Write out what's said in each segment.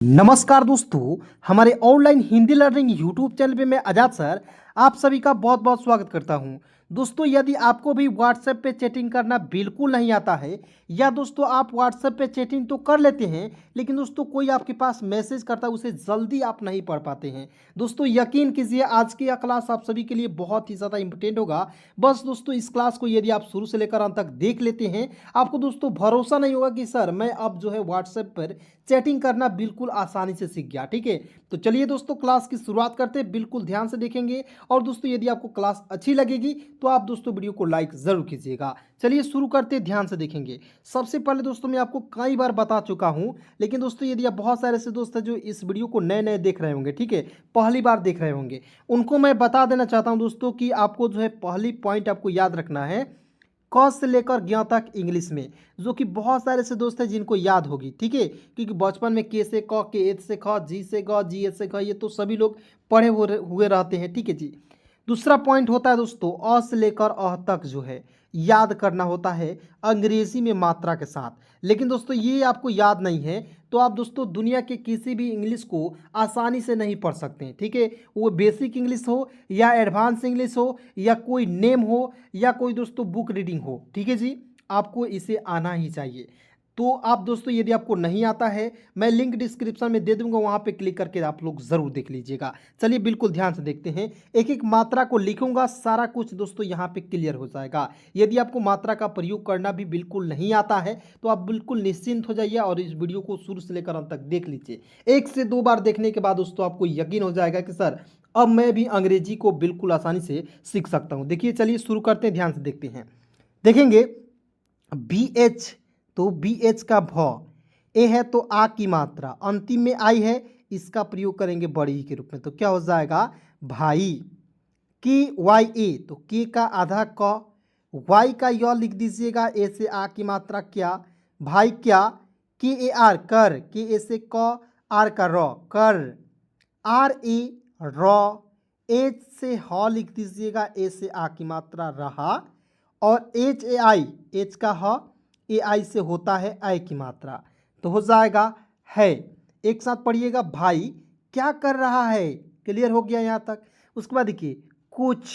नमस्कार दोस्तों, हमारे online Hindi learning YouTube channel पे मैं आजाद सर आप सभी का बहुत बहुत स्वागत करता हूं। दोस्तों, यदि आपको भी व्हाट्सएप पे चैटिंग करना बिल्कुल नहीं आता है या दोस्तों आप व्हाट्सएप पे चैटिंग तो कर लेते हैं लेकिन दोस्तों कोई आपके पास मैसेज करता है उसे जल्दी आप नहीं पढ़ पाते हैं। दोस्तों यकीन कीजिए आज की यह क्लास आप सभी के लिए बहुत ही ज़्यादा इंपॉर्टेंट होगा। बस दोस्तों इस क्लास को यदि आप शुरू से लेकर अंत तक देख लेते हैं आपको दोस्तों भरोसा नहीं होगा कि सर मैं अब जो है व्हाट्सएप पर चैटिंग करना बिल्कुल आसानी से सीख गया। ठीक है, तो चलिए दोस्तों क्लास की शुरुआत करते हैं, बिल्कुल ध्यान से देखेंगे। और दोस्तों यदि आपको क्लास अच्छी लगेगी तो आप दोस्तों वीडियो को लाइक ज़रूर कीजिएगा। चलिए शुरू करते हैं, ध्यान से देखेंगे। सबसे पहले दोस्तों मैं आपको कई बार बता चुका हूं, लेकिन दोस्तों यदि आप बहुत सारे ऐसे दोस्त हैं जो इस वीडियो को नए नए देख रहे होंगे, ठीक है, पहली बार देख रहे होंगे, उनको मैं बता देना चाहता हूं दोस्तों कि आपको जो है पहली पॉइंट आपको याद रखना है क से लेकर ज्ञ तक इंग्लिश में, जो कि बहुत सारे ऐसे दोस्त हैं जिनको याद होगी। ठीक है, क्योंकि बचपन में के से क, के एच से ख, जी से ग, जी एच से ख, ये तो सभी लोग पढ़े हुए रहते हैं। ठीक है जी। दूसरा पॉइंट होता है दोस्तों अ से लेकर अह तक जो है याद करना होता है अंग्रेजी में मात्रा के साथ। लेकिन दोस्तों ये आपको याद नहीं है तो आप दोस्तों दुनिया के किसी भी इंग्लिश को आसानी से नहीं पढ़ सकते हैं। ठीक है, वो बेसिक इंग्लिश हो या एडवांस इंग्लिश हो या कोई नेम हो या कोई दोस्तों बुक रीडिंग हो, ठीक है जी, आपको इसे आना ही चाहिए। तो आप दोस्तों यदि आपको नहीं आता है मैं लिंक डिस्क्रिप्शन में दे दूंगा, वहां पे क्लिक करके आप लोग जरूर देख लीजिएगा। चलिए बिल्कुल ध्यान से देखते हैं, एक एक मात्रा को लिखूंगा, सारा कुछ दोस्तों यहाँ पे क्लियर हो जाएगा। यदि आपको मात्रा का प्रयोग करना भी बिल्कुल नहीं आता है तो आप बिल्कुल निश्चिंत हो जाइए और इस वीडियो को शुरू से लेकर अंत तक देख लीजिए। एक से दो बार देखने के बाद दोस्तों आपको यकीन हो जाएगा कि सर अब मैं भी अंग्रेजी को बिल्कुल आसानी से सीख सकता हूँ। देखिए चलिए शुरू करते हैं, ध्यान से देखते हैं। देखेंगे बी एच, तो बी एच का भ, ए है तो आ की मात्रा, अंतिम में आई है, इसका प्रयोग करेंगे बड़ी ही के रूप में, तो क्या हो जाएगा भाई। की वाई ए, तो के का आधा क, वाई का य लिख दीजिएगा, ए से आ की मात्रा क्या, भाई क्या, के ए आर कर, के ए से क, आर का र कर, आर ए र, एच से ह लिख दीजिएगा, ए से आ की मात्रा रहा, और एच ए आई, एच का ह, ए आई से होता है आई की मात्रा, तो हो जाएगा है। एक साथ पढ़िएगा, भाई क्या कर रहा है, क्लियर हो गया यहाँ तक। उसके बाद देखिए कुछ,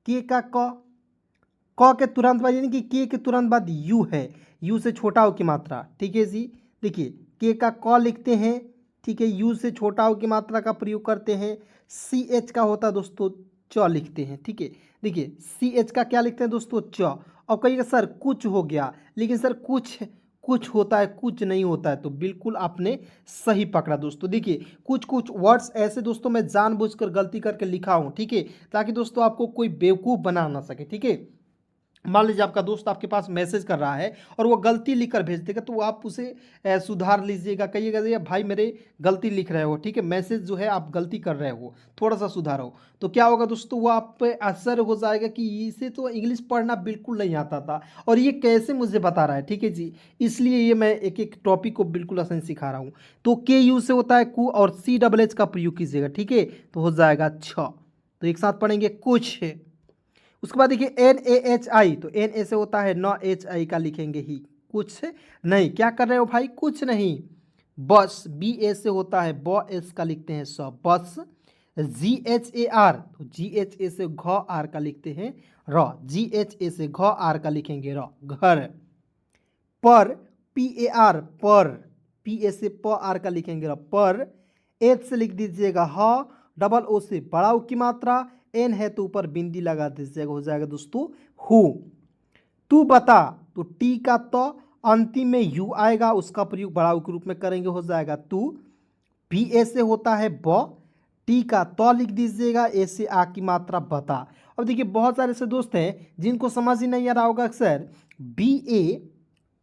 के का क के तुरंत बाद यानी कि के तुरंत बाद यू है, यू से छोटा हो की मात्रा, ठीक है जी। देखिए के का क लिखते हैं, ठीक है, यू से छोटा हो की मात्रा का प्रयोग करते हैं। सी एच का होता है दोस्तों च लिखते हैं, ठीक है। देखिए सी एच का क्या लिखते हैं दोस्तों च। और कहिएगा सर कुछ हो गया, लेकिन सर कुछ कुछ होता है कुछ नहीं होता है, तो बिल्कुल आपने सही पकड़ा दोस्तों। देखिए कुछ कुछ वर्ड्स ऐसे दोस्तों मैं जानबूझकर गलती करके लिखा हूँ, ठीक है, ताकि दोस्तों आपको कोई बेवकूफ़ बना ना सके। ठीक है, मान लीजिए आपका दोस्त आपके पास मैसेज कर रहा है और वो गलती लिख कर भेज देगा, तो आप उसे सुधार लीजिएगा, कहिएगा ये भाई मेरे गलती लिख रहे हो, ठीक है, मैसेज जो है आप गलती कर रहे हो, थोड़ा सा सुधारो। तो क्या होगा दोस्तों, वो आप पे असर हो जाएगा कि इसे तो इंग्लिश पढ़ना बिल्कुल नहीं आता था और ये कैसे मुझे बता रहा है। ठीक है जी, इसलिए ये मैं एक एक टॉपिक को बिल्कुल आसान सिखा रहा हूँ। तो के यू से होता है कु और सी डबल एच का प्रयोग कीजिएगा, ठीक है, तो हो जाएगा छ। तो एक साथ पढ़ेंगे कुछ है। उसके बाद देखिए एन ए एच आई, तो एन ए से होता है न, एच आई का लिखेंगे ही, कुछ नहीं, क्या कर रहे हो भाई, कुछ नहीं। बस, बी ए से होता है ब, एस का लिखते हैं स, बस। जी एच ए आर, तो जी एच ए से घ आर का लिखते हैं र, जी एच ए से घ आर का लिखेंगे र, घर। पर, पी ए आर पर, पी ए से प आर का लिखेंगे र, पर। एच से लिख दीजिएगा ह, डबल ओ से बड़ा उ की मात्रा, एन है तो ऊपर बिंदी लगा दीजिएगा, हो जाएगा दोस्तों हु। तू बता, तो टी का तो अंतिम में यू आएगा, उसका प्रयोग बड़ा उ के रूप में करेंगे, हो जाएगा तू। बी ए से होता है ब, टी का तो लिख दीजिएगा, ए से आ की मात्रा बता। अब देखिए बहुत सारे ऐसे दोस्त हैं जिनको समझ ही नहीं आ रहा होगा sir B A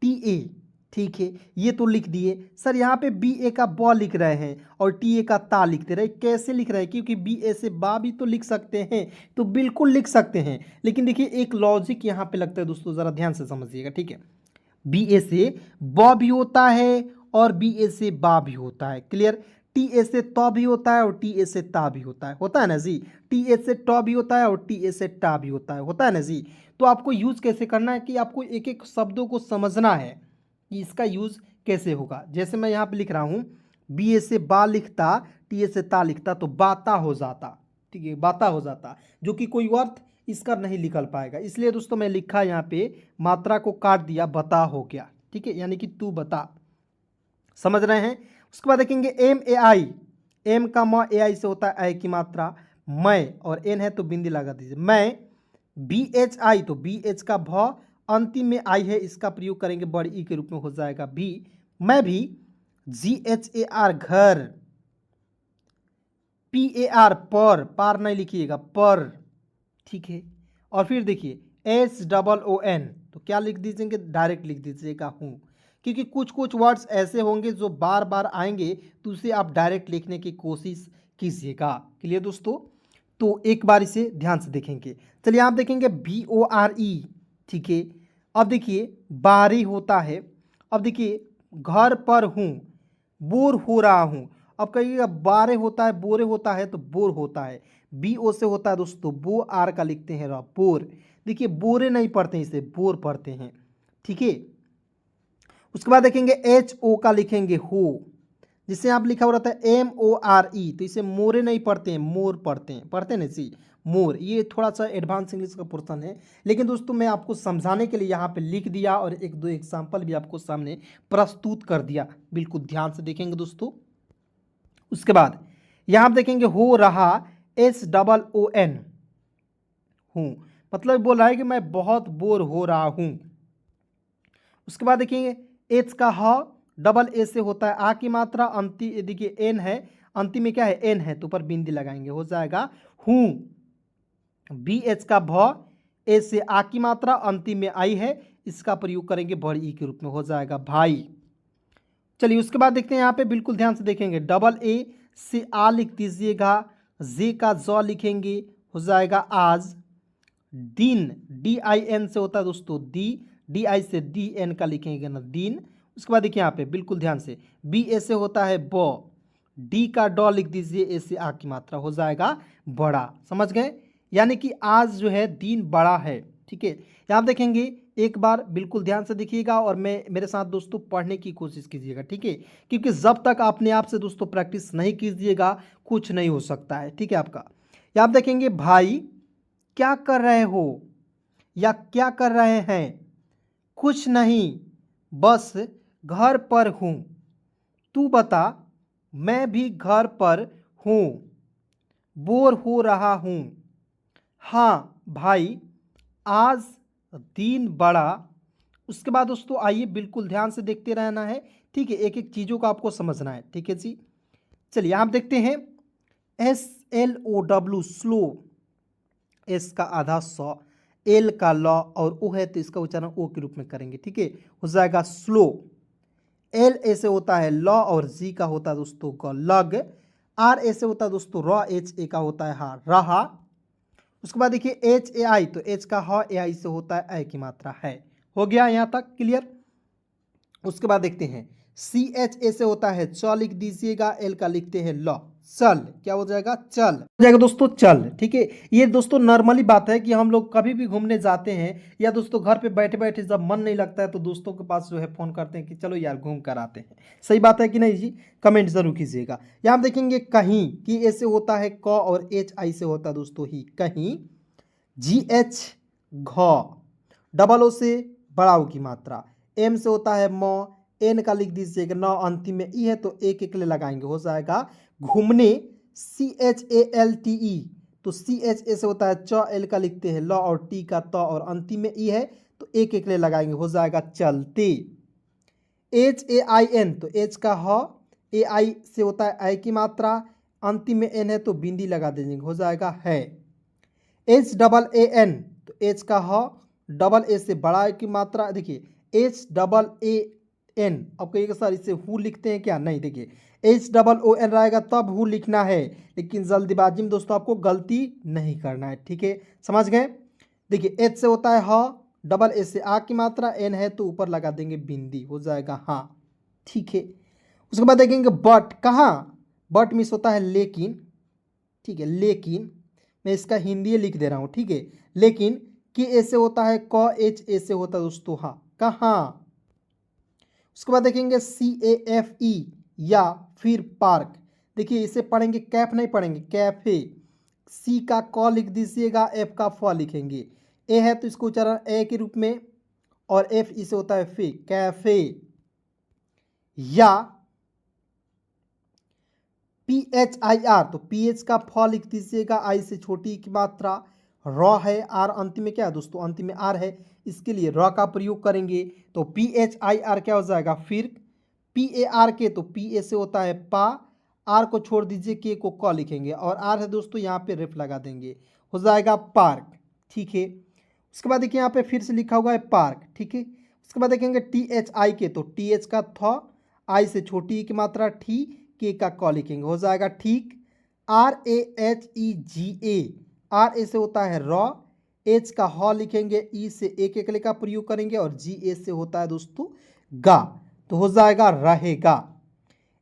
T A, ठीक है, ये तो लिख दिए सर, यहाँ पे बी ए का ब लिख रहे हैं और टी ए का ता लिखते रहे, कैसे लिख रहे हैं, क्योंकि बी ए से बा भी तो लिख सकते हैं, तो बिल्कुल लिख सकते हैं, लेकिन देखिए एक लॉजिक यहाँ पे लगता है दोस्तों, ज़रा ध्यान से समझिएगा। ठीक है, बी ए से ब भी होता है और बी ए से बा भी होता है, क्लियर। टी ए से त भी होता है और टी ए से ता भी होता है ना जी। टी ए से ट भी होता है और टी ए से टा भी होता है ना जी। तो आपको यूज़ कैसे करना है कि आपको एक एक शब्दों को समझना है कि इसका यूज़ कैसे होगा। जैसे मैं यहाँ पे लिख रहा हूँ बी ए से बा लिखता, टी ए से ता लिखता तो बाता हो जाता, ठीक है, बाता हो जाता, जो कि कोई अर्थ इसका नहीं निकल पाएगा। इसलिए दोस्तों मैं लिखा यहाँ पे, मात्रा को काट दिया, बता हो गया, ठीक है, यानी कि तू बता। समझ रहे हैं। उसके बाद देखेंगे एम ए आई, एम का म ए आई से होता है आई की मात्रा, मैं, और एन है तो बिंदी लगा दीजिए, मैं। बी एच आई तो बी एच का भ, अंतिम में आई है, इसका प्रयोग करेंगे बड़ी ई के रूप में, हो जाएगा भी, मैं भी। जी एच ए आर घर, पी ए आर पर, पार नहीं लिखिएगा, पर, ठीक है। और फिर देखिए एस डबल ओ एन, तो क्या लिख दीजिएंगे, डायरेक्ट लिख दीजिएगा हूँ, क्योंकि कुछ कुछ वर्ड्स ऐसे होंगे जो बार बार आएंगे, तो उसे आप डायरेक्ट लिखने की कोशिश कीजिएगा। क्लियर दोस्तों। तो एक बार इसे ध्यान से देखेंगे। चलिए आप देखेंगे बी ओ आर ई, ठीक है। अब देखिए बारी होता है, अब देखिए घर पर हूँ, बोर हो रहा हूँ। अब कहिएगा बारे होता है, बोरे होता है, तो बोर होता है, बी ओ से होता है दोस्तों बो, आर का लिखते हैं र, बोर। देखिए बोरे नहीं पढ़ते हैं, इसे बोर पढ़ते हैं, ठीक है। उसके बाद देखेंगे एच ओ का लिखेंगे हो, जिसे आप लिखा हो रहता है एम ओ आर ई, तो इसे मोरे नहीं पढ़ते हैं, मोर पढ़ते हैं, पढ़ते हैं ना सी, मोर। ये थोड़ा सा एडवांस इंग्लिश का पोर्शन है, लेकिन दोस्तों मैं आपको समझाने के लिए यहाँ पे लिख दिया और एक दो एग्जाम्पल भी आपको सामने प्रस्तुत कर दिया। बिल्कुल ध्यान से देखेंगे दोस्तों। उसके बाद यहाँ आप देखेंगे हो रहा, एस डबल ओ एन, हूँ, मतलब बोल रहा है कि मैं बहुत बोर हो रहा हूँ। उसके बाद देखेंगे एच का ह, डबल ए से होता है आ की मात्रा, अंतिम देखिए एन है, अंतिम में क्या है एन है, तो ऊपर बिंदी लगाएंगे, हो जाएगा हूँ। बी एच का भ, ए से आ की मात्रा, अंतिम में आई है, इसका प्रयोग करेंगे बड़ी ई के रूप में, हो जाएगा भाई। चलिए उसके बाद देखते हैं यहाँ पे, बिल्कुल ध्यान से देखेंगे, डबल ए से आ लिख दीजिएगा, जे का ज लिखेंगे, हो जाएगा आज। दिन, डी आई एन से होता है दोस्तों दी, डी आई से डी एन का लिखेंगे ना दिन। उसके बाद देखिए यहाँ पे बिल्कुल ध्यान से, बी ए से होता है ब, डी का ड लिख दीजिए, ए से आ की मात्रा, हो जाएगा बड़ा। समझ गए, यानी कि आज जो है दिन बड़ा है, ठीक है। यहाँ देखेंगे एक बार बिल्कुल ध्यान से देखिएगा और मैं मेरे साथ दोस्तों पढ़ने की कोशिश कीजिएगा, ठीक है, क्योंकि जब तक अपने आप से दोस्तों प्रैक्टिस नहीं कीजिएगा कुछ नहीं हो सकता है, ठीक है आपका। यहाँ आप देखेंगे भाई क्या कर रहे हो या क्या कर रहे हैं, कुछ नहीं बस घर पर हूँ, तू बता, मैं भी घर पर हूँ, बोर हो रहा हूँ, हाँ भाई आज दिन बड़ा। उसके बाद दोस्तों आइए बिल्कुल ध्यान से देखते रहना है, ठीक है, एक एक चीज़ों को आपको समझना है, ठीक है जी। चलिए आप देखते हैं S L O W, slow, S का आधा सौ, एल का ल और ओ है तो इसका उच्चारण ओ के रूप में करेंगे, ठीक है, हो जाएगा स्लो। एल ए से होता है ल और जी का होता है दोस्तों ग, लग। आर ए से होता है दोस्तों र, एच ए का होता है हा, रहा। उसके बाद देखिए एच ए आई, तो एच का ह, ए आई से होता है ए की मात्रा है। हो गया यहाँ तक क्लियर। उसके बाद देखते हैं सी एच ए से होता है च लिख दीजिएगा, एल का लिखते हैं ल, चल, क्या हो जाएगा चल, हो जाएगा दोस्तों चल, ठीक है। ये दोस्तों नॉर्मली बात है कि हम लोग कभी भी घूमने जाते हैं या दोस्तों घर पे बैठे बैठे जब मन नहीं लगता है तो दोस्तों के पास जो है फ़ोन करते हैं कि चलो यार घूम कर आते हैं। सही बात है कि नहीं जी, कमेंट जरूर कीजिएगा। यहाँ देखेंगे कहीं, कि ऐसे होता है क और एच आई से होता है दोस्तों ही, कहीं। जी एच घ, डबल ओ से बड़ा ओ की मात्रा, एम से होता है म, एन का लिख दीजिएगा न, अंतिम में ई है तो एक एक ले लगाएंगे, हो जाएगा घूमने। C H A L T E, तो सी एच ए से होता है च, एल का लिखते हैं ल और टी का त और अंतिम में ई है तो एक एक ले लगाएंगे, हो जाएगा चलते। एच ए आई एन, तो एच का ह, ए आई से होता है आई की मात्रा, अंतिम में एन है तो बिंदी लगा दीजिएंगे, हो जाएगा है। एच डबल ए एन, तो एच का ह, डबल ए से बड़ा ए की मात्रा, देखिए एच डबल ए एन, अब कहिएगा सर इसे हु लिखते हैं क्या, नहीं, देखिए एच डबल ओ एन रहेगा तब हु लिखना है, लेकिन जल्दीबाजी में दोस्तों आपको गलती नहीं करना है, ठीक है, समझ गए। देखिए एच से होता है ह, डबल ए से आ की मात्रा, एन है तो ऊपर लगा देंगे बिंदी, हो जाएगा हाँ, ठीक है। उसके बाद देखेंगे बट, कहाँ, बट मिस होता है लेकिन, ठीक है, लेकिन मैं इसका हिंदी लिख दे रहा हूँ, ठीक है, लेकिन कि ऐसे होता है क, एच ए से होता है दोस्तों हाँ, कहाँ। उसके बाद देखेंगे सी ए एफ ई या फिर पार्क, देखिए इसे पढ़ेंगे कैफ नहीं पढ़ेंगे कैफे, सी का क लिख दीजिएगा, एफ का फ लिखेंगे, ए है तो इसको उच्चारण ए के रूप में, और एफ इसे होता है फे, कैफे। या PHIR, तो PH का फ लिख दीजिएगा, आई से छोटी की मात्रा, र है, आर अंतिम में क्या है दोस्तों, अंतिम में आर है, इसके लिए र का प्रयोग करेंगे, तो PHIR क्या हो जाएगा, फिर PARK, तो PA से होता है पा, आर को छोड़ दीजिए, के को क लिखेंगे, और आर है दोस्तों यहाँ पे रेफ लगा देंगे, हो जाएगा पार्क। ठीक है, उसके बाद देखिए यहाँ पे फिर से लिखा हुआ है पार्क। ठीक है, उसके बाद देखेंगे THIK, तो TH का थ, आई से छोटी की मात्रा, ठी, के का क लिखेंगे, हो जाएगा ठीक। RAHEGA, आर ए से होता है र, एच का ह लिखेंगे, ई से एक एकले का प्रयोग करेंगे, और GA से होता है दोस्तों गा, तो हो जाएगा रहेगा।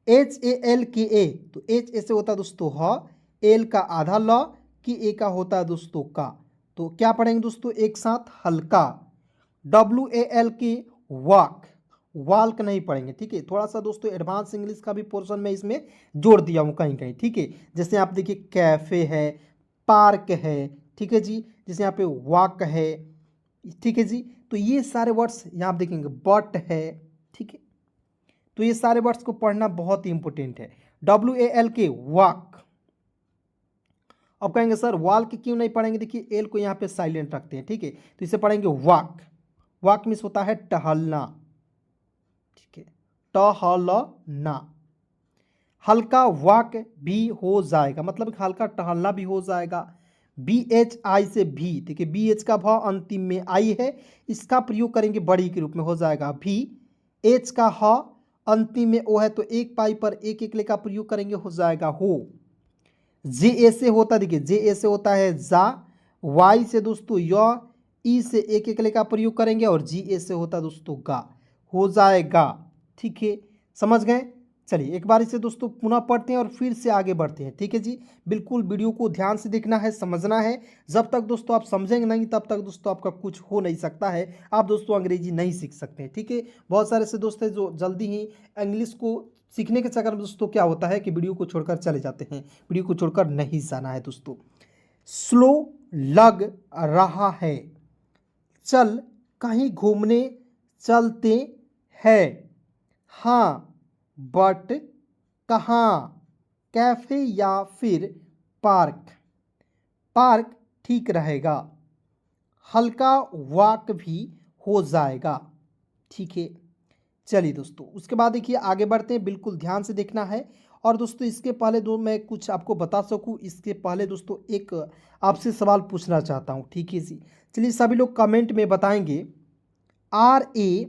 HALKA, तो एच ए से होता है दोस्तों ह, एल का आधा ल, कि ए का होता है दोस्तों का, तो क्या पढ़ेंगे दोस्तों एक साथ, हल्का। WALK, वॉक, वाल्क नहीं पढ़ेंगे। ठीक है, थोड़ा सा दोस्तों एडवांस इंग्लिश का भी पोर्शन में इसमें जोड़ दिया हूँ कहीं कहीं। ठीक है, जैसे आप देखिए कैफे है, पार्क है, ठीक है जी, जैसे यहाँ पे वॉक है, ठीक है जी, तो ये सारे वर्ड्स यहाँ आप देखेंगे, बट है। ठीक है, तो ये सारे वर्ड्स को पढ़ना बहुत ही इंपॉर्टेंट है। WALK, walk. अब कहेंगे सर वॉल्क क्यों नहीं पढ़ेंगे, देखिए एल को यहाँ पे साइलेंट रखते हैं। ठीक है, तो इसे पढ़ेंगे वॉक, वॉक मीन्स होता है टहलना। ठीक है, टहलना, हल्का वॉक भी हो जाएगा, मतलब हल्का टहलना भी हो जाएगा। BHI से भी, देखिए BH का भ अंतिम में आई है, इसका प्रयोग करेंगे बड़ी के रूप में, हो जाएगा भी। H का ह अंतिम में ओ है, तो एक पाई पर एक एकले का प्रयोग करेंगे, हो जाएगा हो। JA से होता है, देखिए JA से होता है जा, Y से दोस्तों य, ई से एक एकले का प्रयोग करेंगे, और GA से होता है दोस्तों गा, हो जाएगा। ठीक है, समझ गए। चलिए एक बार इसे दोस्तों पुनः पढ़ते हैं और फिर से आगे बढ़ते हैं। ठीक है जी, बिल्कुल वीडियो को ध्यान से देखना है, समझना है। जब तक दोस्तों आप समझेंगे नहीं तब तक दोस्तों आपका कुछ हो नहीं सकता है, आप दोस्तों अंग्रेजी नहीं सीख सकते हैं। ठीक है, बहुत सारे ऐसे दोस्त हैं जो जल्दी ही इंग्लिश को सीखने के चक्कर में दोस्तों क्या होता है कि वीडियो को छोड़कर चले जाते हैं, वीडियो को छोड़कर नहीं जाना है दोस्तों। स्लो लग रहा है, चल कहीं घूमने चलते हैं, हाँ बट कहाँ, कैफे या फिर पार्क, पार्क ठीक रहेगा, हल्का वॉक भी हो जाएगा। ठीक है, चलिए दोस्तों उसके बाद देखिए आगे बढ़ते हैं, बिल्कुल ध्यान से देखना है। और दोस्तों इसके पहले दो मैं कुछ आपको बता सकूं, इसके पहले दोस्तों एक आपसे सवाल पूछना चाहता हूं। ठीक है जी, चलिए सभी लोग कमेंट में बताएंगे RAMI।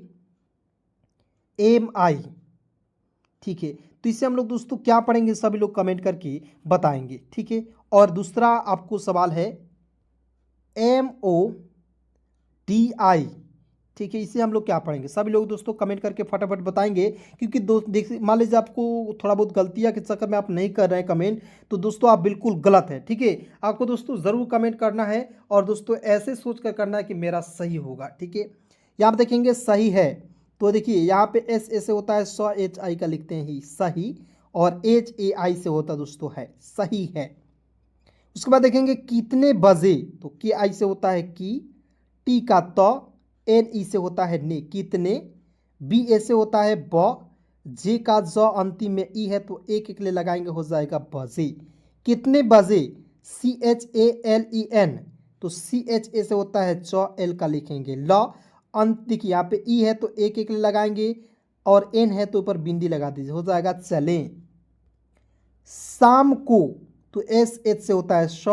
ठीक है, तो इससे हम लोग दोस्तों क्या पढ़ेंगे, सभी लोग कमेंट करके बताएंगे। ठीक है, और दूसरा आपको सवाल है MODI। ठीक है, इसे हम लोग क्या पढ़ेंगे, सभी लोग दोस्तों कमेंट करके फटाफट बताएंगे, क्योंकि दोस्त देखिए मान लीजिए आपको थोड़ा बहुत गलतियां के चक्कर में आप नहीं कर रहे हैं कमेंट, तो दोस्तों आप बिल्कुल गलत है। ठीक है, आपको दोस्तों ज़रूर कमेंट करना है, और दोस्तों ऐसे सोच कर करना है कि मेरा सही होगा। ठीक है, यहाँ आप देखेंगे सही है, तो देखिए यहाँ पे एस ए से होता है SHI का लिखते हैं ही सही, और HAI से होता दोस्तों है सही है। उसके बाद देखेंगे कितने बजे, तो KI से होता है की, टी का तो, NE से होता है ने, कितने, BA से होता है ब, जे का ज अंतिम में ई है, तो एक एक ले लगाएंगे, हो जाएगा बजे, कितने बजे, CHALEN, तो CHA से होता है च, एल का लिखेंगे ल, अंत देखिए यहाँ पे ई है तो एक एक ले लगाएंगे, और एन है तो ऊपर बिंदी लगा दीजिए, हो जाएगा चलें। शाम को, तो SH से होता है श,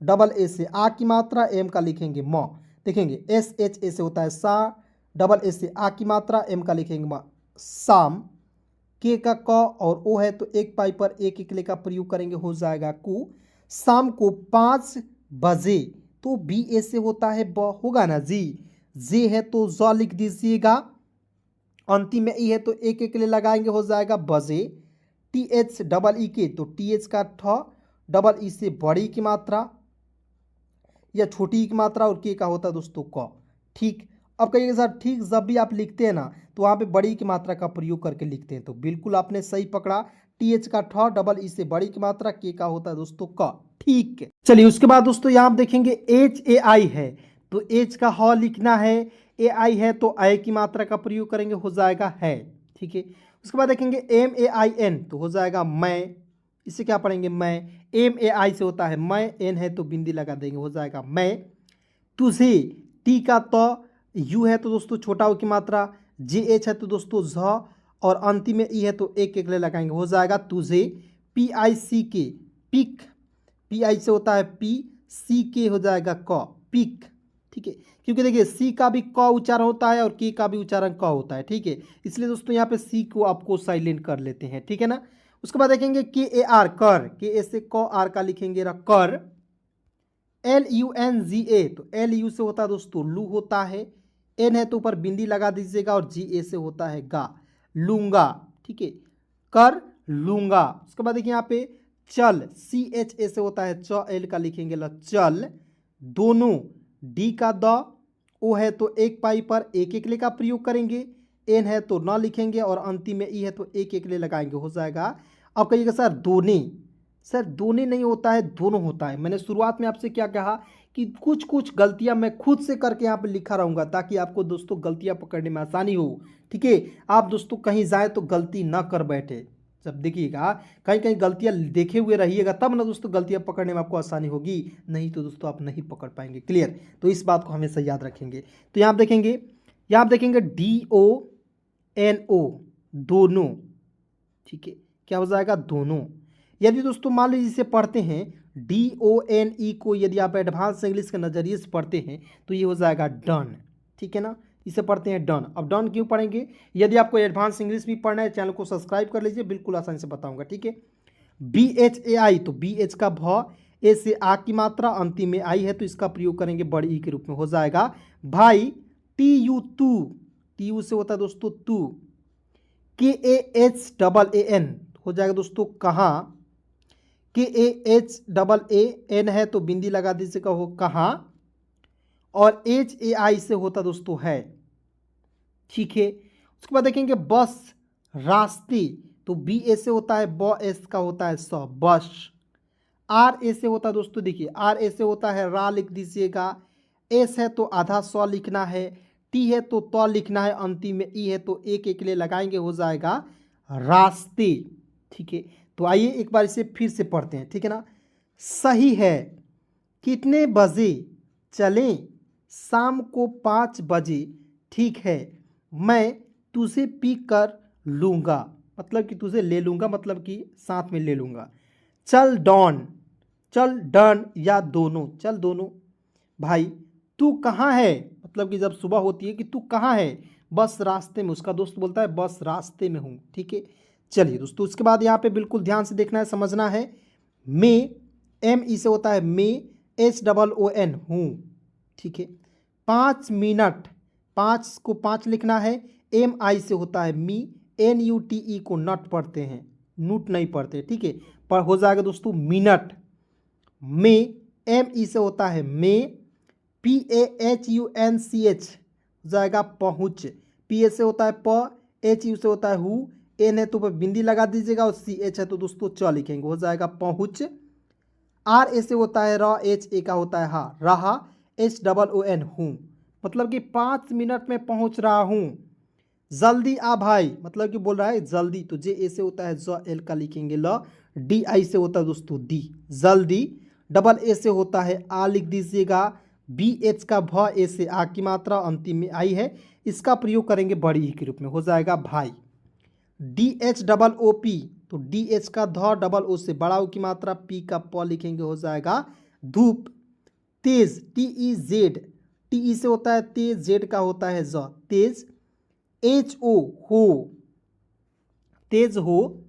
डबल ए से आ की मात्रा, एम का लिखेंगे म, देखेंगे SHA से होता है सा, डबल ए से आ की मात्रा, एम का लिखेंगे म, शाम, के का क और ओ है तो एक पाई पर एक एकले का प्रयोग करेंगे, हो जाएगा कु, शाम को 5 बजे, तो BA से होता है ब, होगा ना जी, जे है तो ज लिख दीजिएगा, अंतिम में ई है तो एक एकले लगाएंगे, हो जाएगा बजे। TH डबल ई के, तो TH का ठ, डबल ई से बड़ी की मात्रा या छोटी की मात्रा, और के का होता है दोस्तों क। ठीक, अब कहिएगा सर ठीक जब भी आप लिखते हैं ना तो वहाँ पे बड़ी की मात्रा का प्रयोग करके लिखते हैं, तो बिल्कुल आपने सही पकड़ा, टी एच का ठ, डबल ई से बड़ी की मात्रा, के का होता है दोस्तों क। ठीक है, चलिए उसके बाद दोस्तों यहाँ आप देखेंगे एच ए आई है, तो एच का ह लिखना है, ए आई है तो आई की मात्रा का प्रयोग करेंगे, हो जाएगा है। ठीक है, उसके बाद देखेंगे एम ए आई एन, तो हो जाएगा मैं, इसे क्या पढ़ेंगे मैं। एम ए आई से होता है मैं, एन है तो बिंदी लगा देंगे, हो जाएगा मैं। तुझे, टी का त, यू है तो दोस्तों छोटा ओ की मात्रा, जे एच है तो दोस्तों झ, और अंतिम में ई है तो एक एक ले लगाएंगे, हो जाएगा तुझे। पी आई सी के, पिक, पी आई से होता है पी, सी के हो जाएगा क, पिक। ठीक है, क्योंकि देखिए सी का भी क उच्चारण होता है और के का भी उच्चारण क होता है। ठीक है, इसलिए दोस्तों यहाँ पे सी को आपको साइलेंट कर लेते हैं। ठीक है ना, उसके बाद देखेंगे के ए आर, कर, के ए से क, आर का लिखेंगे कर। एल यू एन जी ए, तो एल यू से होता है दोस्तों लू होता है, एन है तो ऊपर बिंदी लगा दीजिएगा, और जी ए से होता है गा, लूंगा। ठीक है, कर लूंगा। उसके बाद देखिए यहाँ पे चल, सी एच ए से होता है च, एल का लिखेंगे ल, चल। दोनों, डी का द, ओ है तो एक पाई पर एक एक ले का प्रयोग करेंगे, एन है तो न लिखेंगे, और अंतिम में ई है तो एक एक ले लगाएंगे, हो जाएगा। अब कहिएगा सर दोने, सर दोने नहीं होता है, दोनों होता है। मैंने शुरुआत में आपसे क्या कहा कि कुछ कुछ गलतियां मैं खुद से करके यहाँ पे लिखा रहूँगा, ताकि आपको दोस्तों गलतियां पकड़ने में आसानी हो। ठीक है, आप दोस्तों कहीं जाए तो गलती ना कर बैठे। जब देखिएगा कहीं कहीं गलतियां देखे हुए रहिएगा, तब ना दोस्तों गलतियां पकड़ने में आपको आसानी होगी, नहीं तो दोस्तों आप नहीं पकड़ पाएंगे। क्लियर, तो इस बात को हमेशा याद रखेंगे। तो यहाँ आप देखेंगे, यहाँ आप देखेंगे डी ओ एन ओ, दोनों। ठीक है, क्या हो जाएगा दोनों। यदि दोस्तों मान लीजिए इसे पढ़ते हैं डी ओ एन ई को, यदि आप एडवांस इंग्लिश के नज़रिए से पढ़ते हैं तो ये हो जाएगा डन। ठीक है ना, इसे पढ़ते हैं डन। अब डन क्यों पढ़ेंगे, यदि आपको एडवांस इंग्लिश भी पढ़ना है चैनल को सब्सक्राइब कर लीजिए, बिल्कुल आसानी से बताऊंगा। ठीक है, बी एच ए आई, तो बी एच का भ, ए से आ की मात्रा, अंतिम में आई है तो इसका प्रयोग करेंगे बड़ी ई के रूप में, हो जाएगा भाई। टी यू तू, टी यू से होता है दोस्तों तू। K A H double A N, हो जाएगा दोस्तों कहाँ, K A H double A N है तो बिंदी लगा दीजिएगा, हो कहाँ। और एच ए आई से होता दोस्तों है। ठीक है, उसके बाद देखेंगे बस, रास्ते, तो बी ए से होता है ब, एस का होता है स, बस। आर ए से होता है दोस्तों, देखिए आर ए से होता है रा लिख दीजिएगा, एस है तो आधा स लिखना है, टी है तो त लिखना है, अंतिम में ई है तो एक एक ले लगाएंगे, हो जाएगा रास्ते। ठीक है, तो आइए एक बार इसे फिर से पढ़ते हैं। ठीक है ना, सही है, कितने बजे चलें, शाम को 5 बजे, ठीक है, मैं तुझे पिक कर लूँगा, मतलब कि तुझे ले लूँगा, मतलब कि साथ में ले लूँगा। चल डॉन, चल डन या दोनों, चल दोनों। भाई तू कहाँ है, मतलब कि जब सुबह होती है कि तू कहाँ है, बस रास्ते में, उसका दोस्त बोलता है बस रास्ते में हूँ। ठीक है, चलिए दोस्तों उसके बाद यहाँ पे बिल्कुल ध्यान से देखना है, समझना है। मे, एम ई से होता है मे, एच डबल ओ एन हूँ। ठीक है, 5 मिनट, 5 को 5 लिखना है, एम आई से होता है मी, एन यू टी ई को नट पढ़ते हैं, नूट नहीं पढ़ते। ठीक है, पर हो जाएगा दोस्तों मिनट। मे, एम ई से होता है मे, P A H U N C H जाएगा पहुँच, पी ए से होता है प, एच यू से होता है हु, एन है तो ऊपर बिंदी लगा दीजिएगा, और सी एच है तो दोस्तों च लिखेंगे, हो जाएगा पहुँच। आर ए से होता है र, एच ए का होता है हा, रहा, एच डबल ओ एन हूँ, मतलब कि 5 मिनट में पहुँच रहा हूँ। जल्दी आ भाई, मतलब कि बोल रहा है जल्दी, तो जे ए से होता है ज, एल का लिखेंगे ल, डी आई से होता है दोस्तों दी, जल्दी। डबल ए से होता है आ लिख दीजिएगा, बी एच का भ, ए से आ की मात्रा, अंतिम में आई है, इसका प्रयोग करेंगे बड़ी ई के रूप में, हो जाएगा भाई। D H double O P, तो डी एच का ध, डबल ओ से बड़ा ओ की मात्रा, पी का प लिखेंगे, हो जाएगा धूप। तेज, T E Z, T E से होता है तेज, जेड का होता है ज, तेज। एच ओ हो, तेज हो।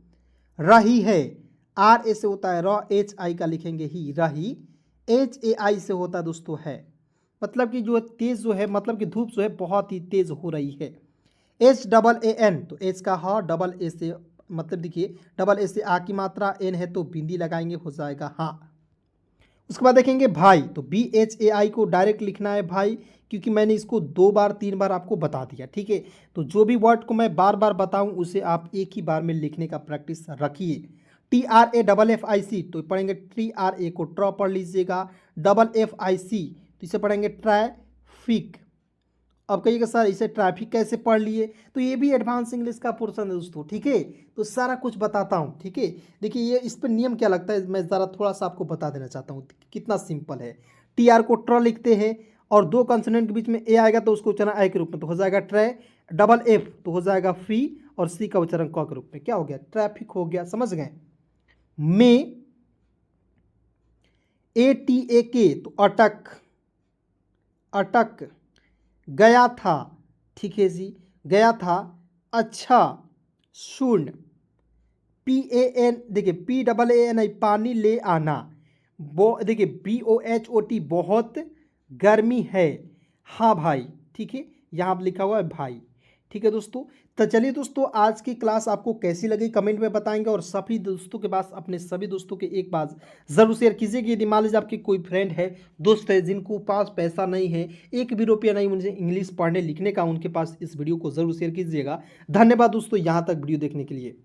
रही है, आर ए से होता है र, एच आई का लिखेंगे ही, रही। एच ए आई से होता है दोस्तों है, मतलब कि जो तेज जो है, मतलब कि धूप जो है बहुत ही तेज हो रही है। एच डबल ए एन, तो एच का ह, डबल ए से, मतलब देखिए डबल ए से आ की मात्रा, एन है तो बिंदी लगाएंगे, हो जाएगा हाँ। उसके बाद देखेंगे भाई, तो BHAI को डायरेक्ट लिखना है भाई, क्योंकि मैंने इसको 2 बार 3 बार आपको बता दिया, ठीक है। तो जो भी वर्ड को मैं बार बार बताऊं उसे आप एक ही बार में लिखने का प्रैक्टिस रखिए। TRAFFIC, तो पढ़ेंगे TRA को ट्रॉ पढ़ लीजिएगा, FFIC तो इसे पढ़ेंगे ट्रैफिक। अब कहिएगा सर इसे ट्रैफिक कैसे पढ़ लिए, तो ये भी एडवांस इंग्लिश का पोर्शन है दोस्तों, ठीक है। तो सारा कुछ बताता हूँ, ठीक है। देखिए ये इस पर नियम क्या लगता है, मैं ज़रा थोड़ा सा आपको बता देना चाहता हूँ कितना सिंपल है। TR को ट्र लिखते हैं और 2 कंसोनेंट के बीच में ए आएगा तो उसको उच्चारण आई के रूप में, तो हो जाएगा ट्रे। FF तो हो जाएगा फी, और सी का उच्चारण क के रूप में, क्या हो गया, ट्रैफिक हो गया, समझ गए। में ATAK तो अटक, अटक गया था, ठीक है जी, गया था। अच्छा, शून्य, PAN, देखिए PAANI पानी ले आना, देखिए BOHOT बहुत गर्मी है। हाँ भाई, ठीक है, यहाँ पर लिखा हुआ है भाई, ठीक है दोस्तों। तो चलिए दोस्तों, आज की क्लास आपको कैसी लगी कमेंट में बताएंगे, और सभी दोस्तों के पास अपने सभी दोस्तों के एक बार ज़रूर शेयर कीजिएगा। यदि मान लीजिए आपके कोई फ्रेंड है, दोस्त है, जिनको पास पैसा नहीं है, 1 भी रुपया नहीं मुझे इंग्लिश पढ़ने लिखने का, उनके पास इस वीडियो को ज़रूर शेयर कीजिएगा। धन्यवाद दोस्तों यहाँ तक वीडियो देखने के लिए।